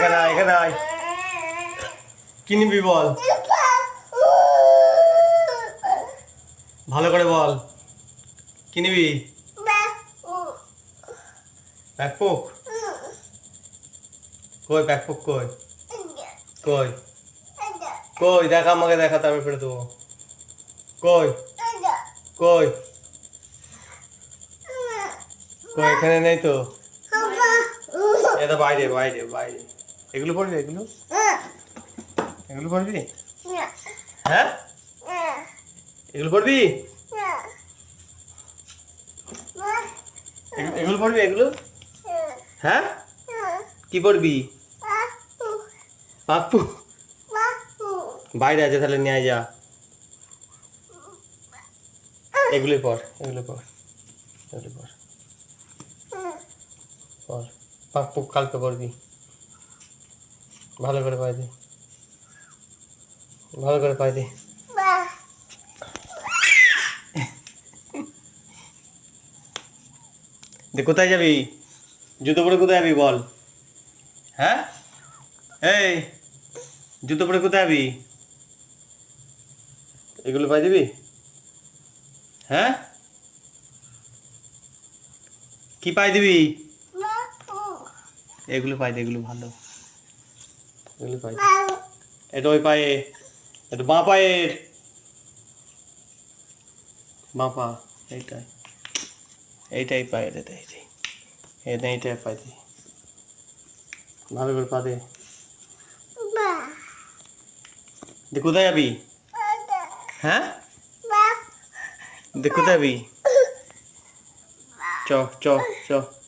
এখানে আয়। কি নিবি বল, ভালো করে বল, কি নিবি? ব্যাকপুক কই? ব্যাকপুক কই? কই কই দেখা, আমাকে দেখা, তারপর ফেলে দেবো। কই কই কই? এখানে নেই তো। এটা বাইরে বাইরে বাইরে। এগুলো পড়বি? এগুলো এগুলো পড়বি? হ্যাঁ, এগুলো পড়বি? এগুলো পড়বি? এগুলো হ্যাঁ, কি পড়বি? পাপ্পু বাইরে আছে, তাহলে নিয়ে যা। এগুলোই পড়, এগুলো পড়, এগুলো পড় পড়। পাপ্পু কালকে পড়বি। ভালো করে পাই দে, ভালো করে পাই দে। কোথায় যাবি? জুতো পরে কোথায় যাবি বল? হ্যাঁ, এই জুতো পরে কোথায় যাবি? এগুলো পাই দিবি? হ্যাঁ, কি পাই দিবি? এগুলো পাই দে, এগুলো ভালো, এগুলো পাই দে। এটা ওই পায়ে, এটা বাঁ পায়ের, বাঁ পা, এইটাই, এইটাই পায়ের, এইটাই, এইটাই পাই দে, ভালো করে পা দে। কোথায় যাবি? হ্যাঁ, কোথায় যাবি? চ চ চ।